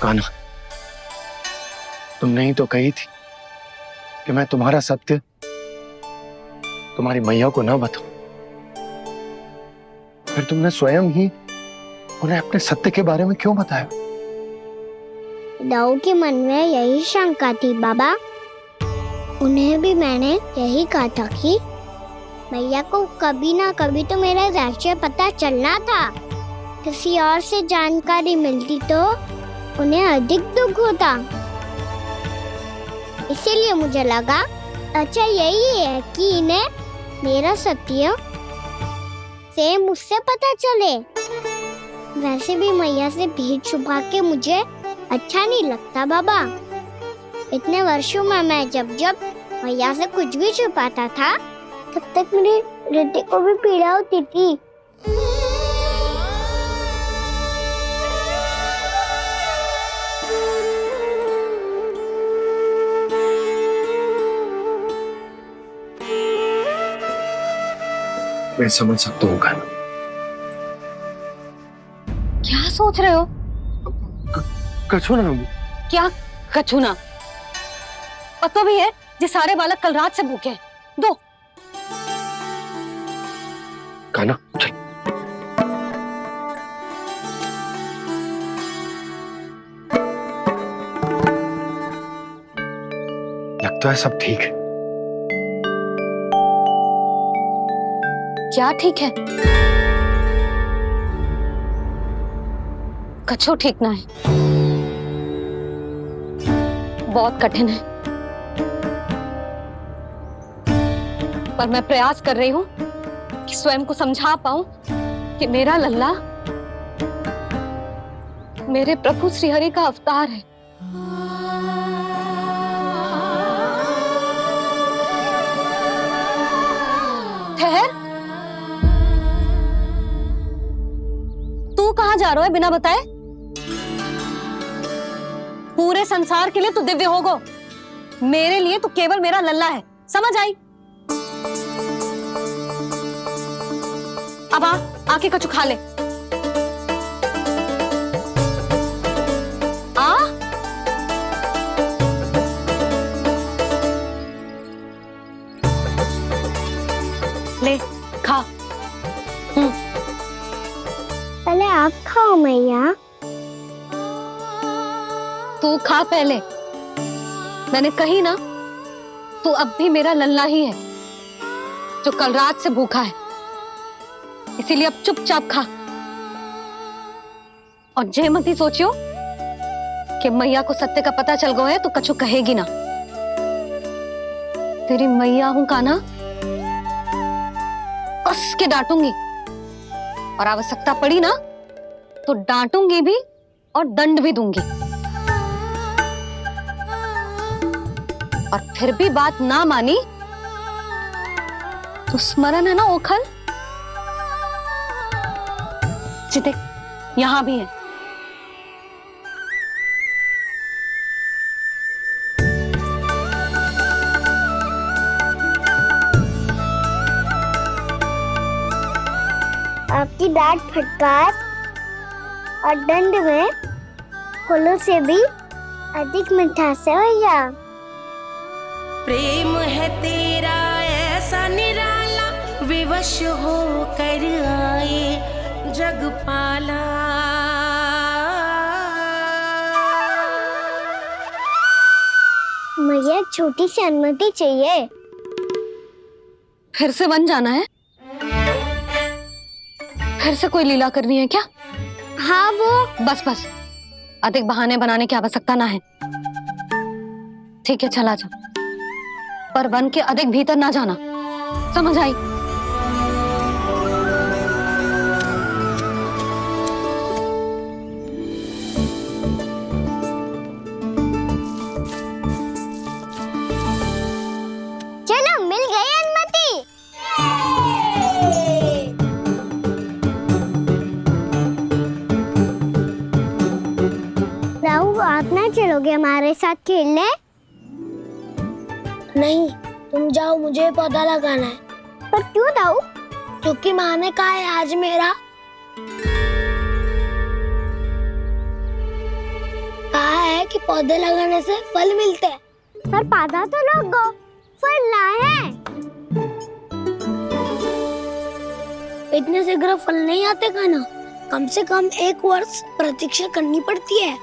कान्हा, तुमने ही तो कही थी कि मैं तुम्हारा सत्य तुम्हारी मैया को ना बताऊं। फिर तुमने स्वयं ही उन्हें अपने सत्य के बारे में क्यों बताया? दाऊ के मन में यही शंका थी बाबा। उन्हें भी मैंने यही कहा था कि मैया को कभी ना कभी तो मेरा रहस्य पता चलना था। किसी और से जानकारी मिलती तो उन्हें अधिक दुख होता। इसीलिए मुझे लगा अच्छा यही है कि इन्हें मेरा सत्य से मुझसे पता चले। वैसे भी मैया से भेद छुपा के मुझे अच्छा नहीं लगता बाबा। इतने वर्षों में मैं जब जब मैया से कुछ भी छुपाता था तब तक मेरे हृदय को भी पीड़ा होती थी। मैं समझ सकता हूँ कान्हा। क्या सोच रहे हो? कछु ना। क्या कछु ना? पता भी है ये सारे बालक कल रात से भूखे हैं। दो। कान्हा चल। लगता है सब ठीक है। क्या ठीक है? कछु ठीक ना है। बहुत कठिन है, पर मैं प्रयास कर रही हूं कि स्वयं को समझा पाऊं कि मेरा लल्ला मेरे प्रभु श्रीहरि का अवतार है। ठहर, तू कहां जा रहा है बिना बताए? पूरे संसार के लिए तू दिव्य होगो, मेरे लिए तू केवल मेरा लल्ला है। समझ आई? अब आके कछु खा ले। आ ले खा। पहले आप खाओ मैया। तू खा पहले। मैंने कही ना, तू अब भी मेरा लल्ला ही है जो कल रात से भूखा है। इसीलिए अब चुपचाप खा। और जे मत ही सोचियो कि मैया को सत्य का पता चल गया है तो कछु कहेगी ना। तेरी मैया हूं कान्हा, कस के डांटूंगी और आवश्यकता पड़ी ना तो डांटूंगी भी और दंड भी दूंगी। और फिर भी बात ना मानी तो स्मरण है ना ओखल? देख यहां भी है। आपकी डांट फटकार और दंड में फूलों से भी अधिक मिठास है भैया। प्रेम है तेरा ऐसा निराला, विवश हो कर आए जगपाला। मैया छोटी सी अनुमति चाहिए। फिर से वन जाना है? फिर से कोई लीला करनी है क्या? हाँ वो बस बस, अधिक बहाने बनाने की आवश्यकता ना है। ठीक है चला जा, पर वन के अधिक भीतर ना जाना। समझ आई? चलो मिल गई अनुमति। राहु आप ना चलोगे हमारे साथ खेलने? नहीं, तुम जाओ, मुझे पौधा लगाना है। पर क्यों राहु? क्योंकि माँ ने कहा है आज मेरा पौधे लगाने से फल मिलते हैं। पर पौधा तो लगो, फल ना है। इतने शीघ्र फल नहीं आते खाना, कम से कम 1 वर्ष प्रतीक्षा करनी पड़ती है।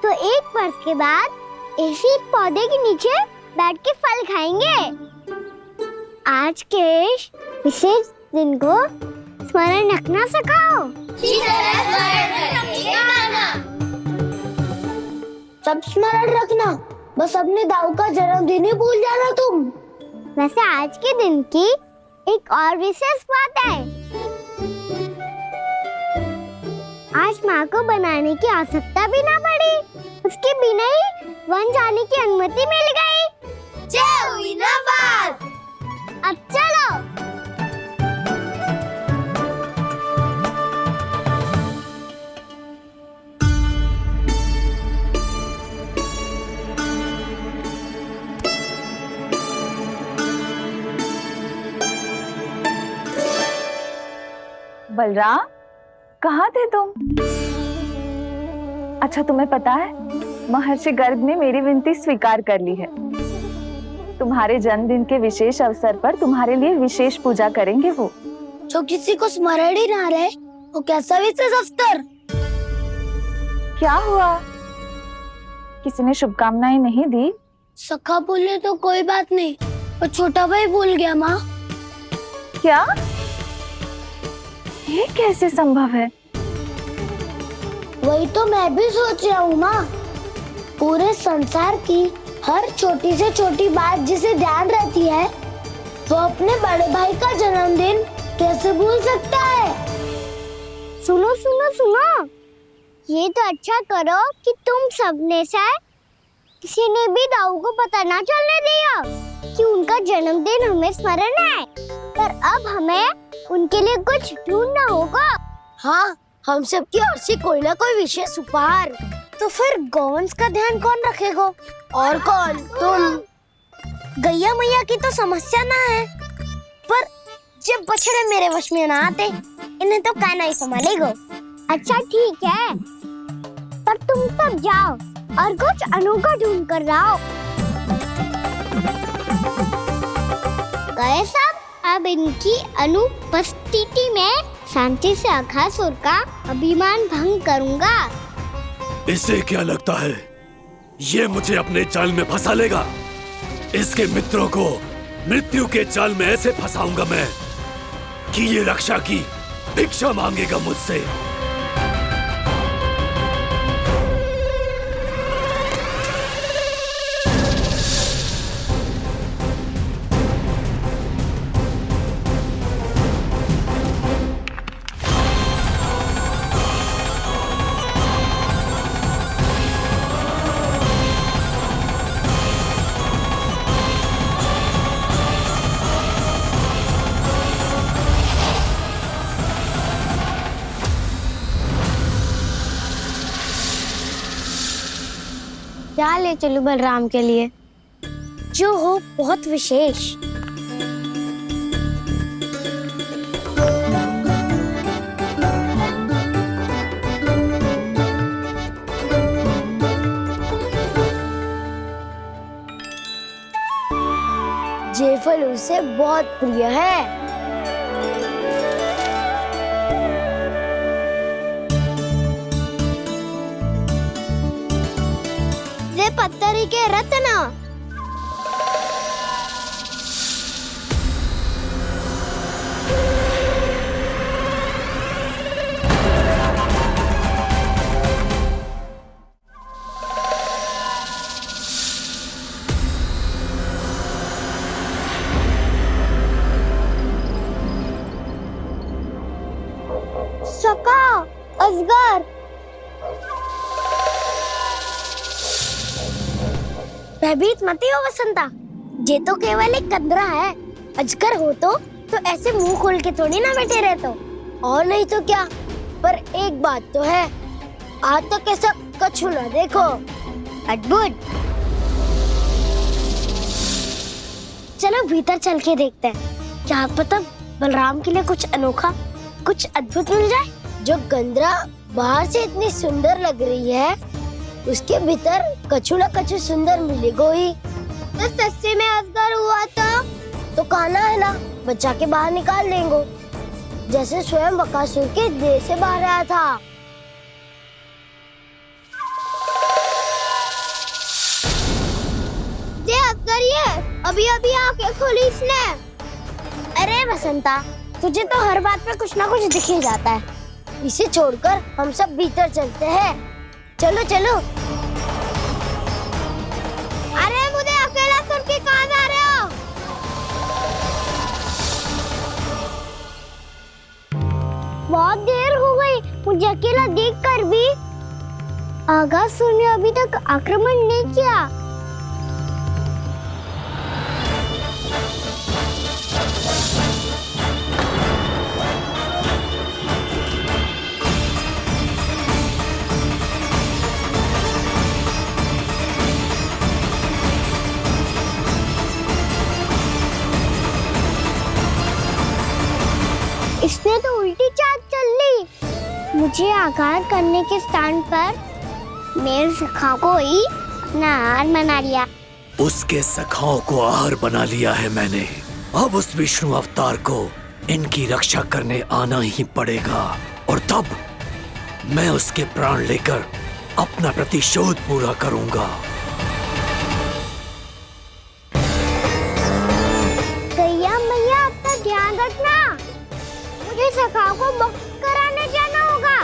तो 1 वर्ष के बाद इसी पौधे के नीचे बैठ के फल खाएंगे। आज के इस विशेष दिन को स्मरण रखना सिखाओ। सब स्मरण रखना, बस अपने दाऊ का जन्मदिन ही भूल जाना तुम। वैसे आज के दिन की एक और विशेष बात है। आज माँ को बनाने की आवश्यकता भी ना पड़ी, उसके बिना ही वन जाने की अनुमति मिल गई। जय हुई ना बात। अब चलो। बलराम, कहाँ थे तुम? अच्छा, तुम्हें पता है महर्षि गर्ग ने मेरी विनती स्वीकार कर ली है। तुम्हारे जन्मदिन के विशेष अवसर पर तुम्हारे लिए विशेष पूजा करेंगे वो। जो किसी को स्मरण ही ना रहे, वो कैसा विशेष अवसर? क्या हुआ? किसी ने शुभकामनाएं नहीं दी? सखा बोले तो कोई बात नहीं, पर छोटा भाई भूल गया माँ। क्या? ये कैसे संभव है? वही तो मैं भी सोच रहा हूँ माँ। पूरे संसार की हर छोटी से छोटी बात जिसे ध्यान रहती है, वो अपने बड़े भाई का जन्मदिन कैसे भूल सकता है? सुनो सुनो सुनो, ये तो अच्छा करो कि तुम सबने से किसी ने भी दाऊ को पता ना चलने दिया कि उनका जन्मदिन हमें स्मरण है। पर अब हमें उनके लिए कुछ ढूंढना होगा। हाँ, हम सबकी ओर से कोई ना कोई विशेष उपहार। तो फिर गौवंश का ध्यान कौन रखेगा? और कौन? तुम। गैया मैया की तो समस्या ना है, पर जब बछड़े मेरे वश में ना आते, इन्हें तो कान्हा ही संभालेगा। अच्छा ठीक है, पर तुम सब जाओ और कुछ अनोखा ढूंढ कर लाओ। गए सब। अब इनकी अनुपस्थिति में शांति से अघासुर का अभिमान भंग करूंगा। इसे क्या लगता है ये मुझे अपने जाल में फंसा लेगा? इसके मित्रों को मृत्यु के जाल में ऐसे फंसाऊंगा मैं कि ये रक्षा की भिक्षा मांगेगा मुझसे। क्या ले चलूं बलराम के लिए, जो हो बहुत विशेष। ये फल उसे बहुत प्रिय है। ये पत्थरी के रत्न। सका, अजगर। भयभीत मत हो वसंता, ये तो केवल एक कंदरा है। अजगर हो तो ऐसे मुंह खोल के थोड़ी ना बैठे रहते। और नहीं तो क्या, पर एक बात तो है, आज तक ऐसा कछु ना देखो। अद्भुत। चलो भीतर चल के देखते हैं, क्या पता बलराम के लिए कुछ अनोखा, कुछ अद्भुत मिल जाए। जो गंदरा बाहर से इतनी सुंदर लग रही है, उसके भीतर कछु न कछु सुंदर मिलेगा ही। तो सच्चे में असगर हुआ तो कहना है ना, बच्चा के बाहर निकाल देंगे, जैसे स्वयं बकासुर के देह से बाहर आया था। अभी अभी आंखें खोली इसने। अरे बसंता, तुझे तो हर बात पे कुछ ना कुछ दिख ही जाता है। इसे छोड़कर हम सब भीतर चलते हैं। चलो चलो। अरे मुझे अकेला सुन के कहाँ जा रहे हो? बहुत देर हो गई, मुझे अकेला देखकर भी। अगासुर ने अभी तक आक्रमण नहीं किया। इसने तो उल्टी चाल चल ली। मुझे आघात करने के स्थान पर मेरे सखा को ही अपना आहार बना लिया। उसके सखाओं को आहार बना लिया है मैंने। अब उस विष्णु अवतार को इनकी रक्षा करने आना ही पड़ेगा, और तब मैं उसके प्राण लेकर अपना प्रतिशोध पूरा करूंगा। गैया मैया, अपना ध्यान रखना। मुझे सखा को मुक्त कराने जाना होगा।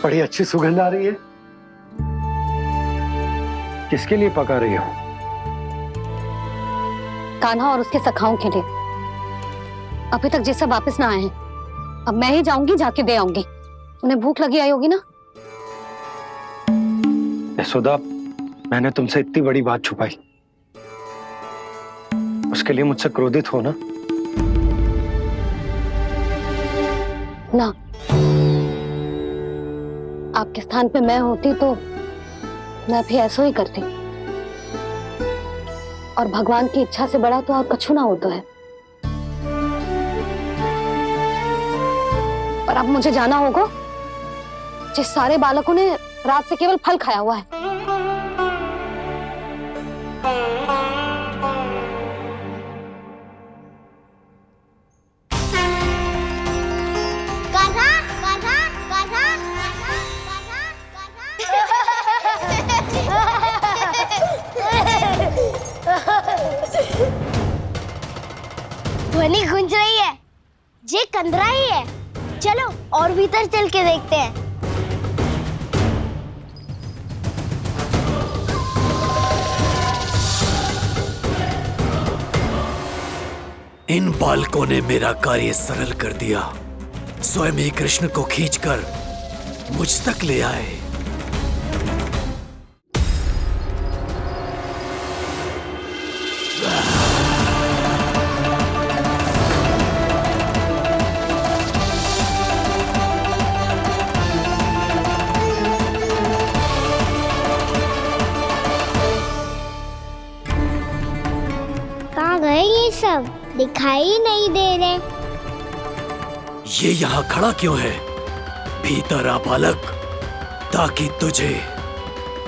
बड़ी अच्छी सुगंध आ रही है। किसके लिए पका रही हो? कान्हा और उसके सखाओं के लिए। अभी तक जैसा वापस ना आए हैं, अब मैं ही जाऊंगी, जाके दे आऊंगी। उन्हें भूख लगी आई होगी ना। यशोदा, मैंने तुमसे इतनी बड़ी बात छुपाई, उसके लिए मुझसे क्रोधित हो ना? ना, आपके स्थान पे मैं होती तो मैं भी ऐसा ही करती। और भगवान की इच्छा से बड़ा तो और कछु ना होता है। और अब मुझे जाना होगा। जिस सारे बालकों ने रात से केवल फल खाया हुआ है। कान्हा, कान्हा, कान्हा, ध्वनि गूंज रही है। ये कंदरा ही है। चलो और भीतर चल के देखते हैं। इन बालकों ने मेरा कार्य सरल कर दिया। स्वयं ही कृष्ण को खींचकर मुझ तक ले आए। कहाँ गए ये सब? दिखाई नहीं दे रहे। ये यहाँ खड़ा क्यों है? भीतर आ बालक, ताकि तुझे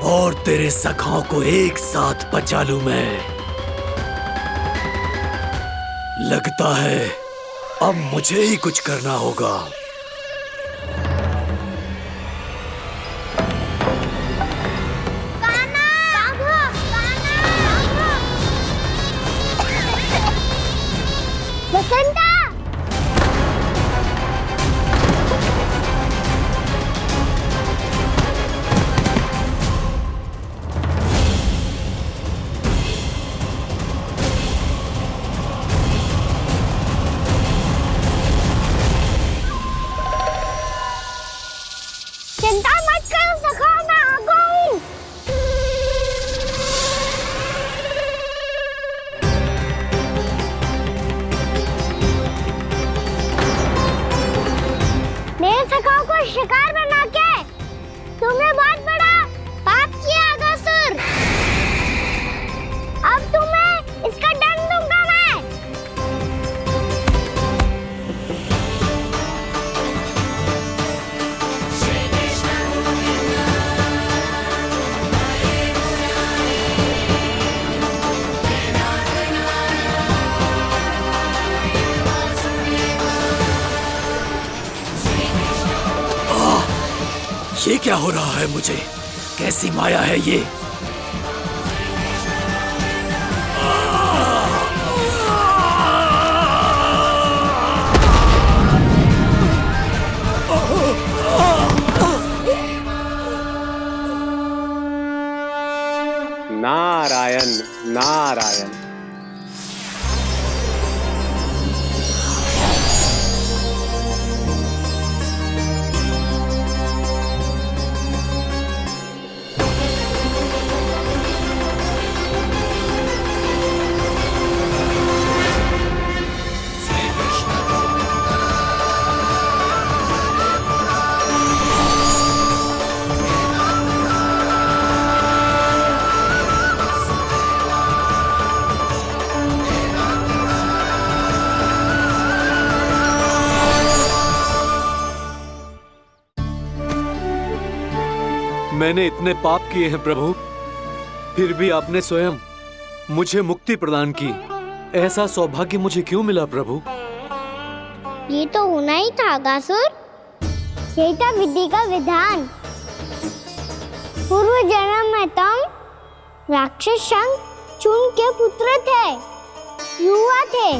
और तेरे सखाओं को एक साथ बचा लूं मैं। लगता है अब मुझे ही कुछ करना होगा। बसंता! ये क्या हो रहा है मुझे? कैसी माया है ये? नारायण नारायण। मैंने इतने पाप किए हैं प्रभु, फिर भी आपने स्वयं मुझे मुक्ति प्रदान की। ऐसा सौभाग्य मुझे क्यों मिला प्रभु? ये तो होना ही था अगासुर। यही था विधि का विधान। पूर्व जन्म में तुम राक्षस शंखचूड़ के पुत्र थे, युवा थे,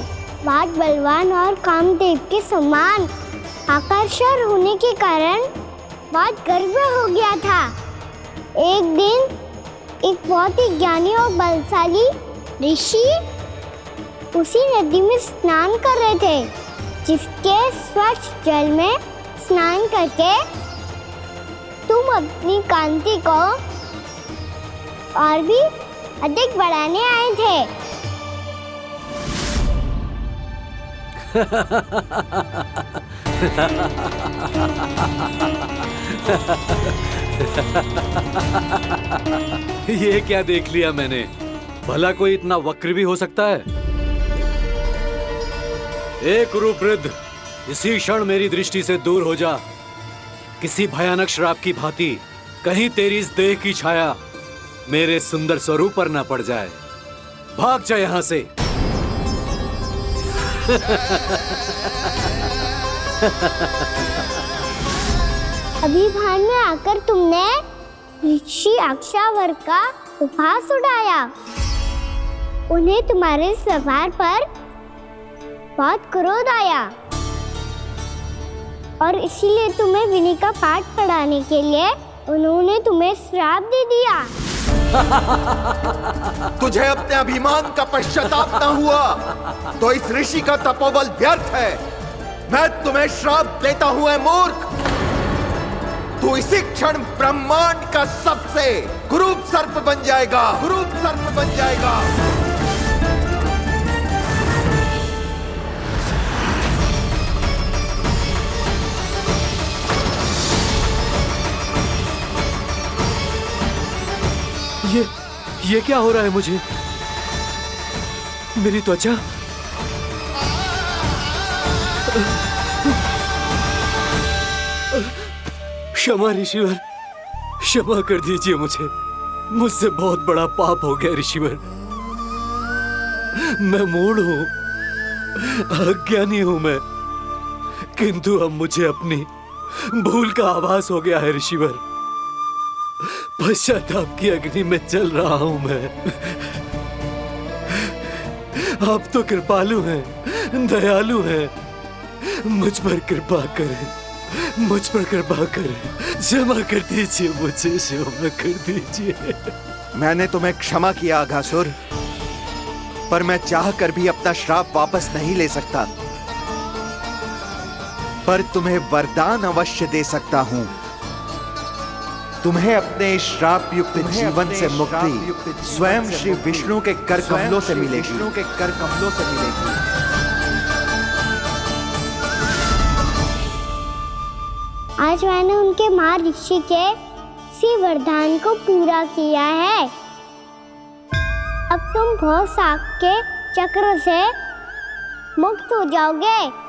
बहुत बलवान और कामदेव के समान आकर्षण होने के कारण बहुत गर्व हो गया था। एक दिन एक बहुत ही ज्ञानी और बलशाली ऋषि उसी नदी में स्नान कर रहे थे, जिसके स्वच्छ जल में स्नान करके तुम अपनी कांति को और भी अधिक बढ़ाने आए थे। ये क्या देख लिया मैंने? भला कोई इतना वक्र भी हो सकता है? एक रूपवृद्ध, इसी क्षण मेरी दृष्टि से दूर हो जा। किसी भयानक श्राप की भांति कहीं तेरी इस देह की छाया मेरे सुंदर स्वरूप पर न पड़ जाए। भाग जा यहाँ से। अभी भान में आकर तुमने ऋषि अक्षावर का उपहास उड़ाया। उन्हें तुम्हारे सवार पर बहुत क्रोध आया और इसीलिए तुम्हें विनय का पाठ पढ़ाने के लिए उन्होंने तुम्हें श्राप दे दिया। तुझे अपने अभिमान का पश्चाताप न हुआ तो इस ऋषि का तपोबल व्यर्थ है। मैं तुम्हें श्राप देता हूं ऐ मूर्ख। तू इसी क्षण ब्रह्मांड का सबसे कुरूप सर्प बन जाएगा, कुरूप सर्प बन जाएगा। ये क्या हो रहा है मुझे? मेरी त्वचा क्षमा ऋषिवर, क्षमा कर दीजिए मुझे। मुझसे बहुत बड़ा पाप हो गया ऋषिवर। मैं मूढ़ हूं, अज्ञानी हूं मैं, किंतु अब मुझे अपनी भूल का आभास हो गया है ऋषिवर। पश्चाताप की अग्नि में जल रहा हूं मैं। आप तो कृपालु हैं, दयालु हैं, मुझ पर कृपा करें, मुझ पर कृपा करें। क्षमा कर दीजिए मुझे, क्षमा कर दीजिए। मैंने तुम्हें क्षमा किया अघासुर, पर मैं चाहकर भी अपना श्राप वापस नहीं ले सकता। पर तुम्हें वरदान अवश्य दे सकता हूं। तुम्हें अपने श्राप युक्त जीवन से मुक्ति स्वयं श्री विष्णु के कर कमलों से मिलेगी, विष्णु के कर कमलों से मिलेगी। आज मैंने उनके महर्षि के इसी वरदान को पूरा किया है। अब तुम भव साग के चक्र से मुक्त हो जाओगे।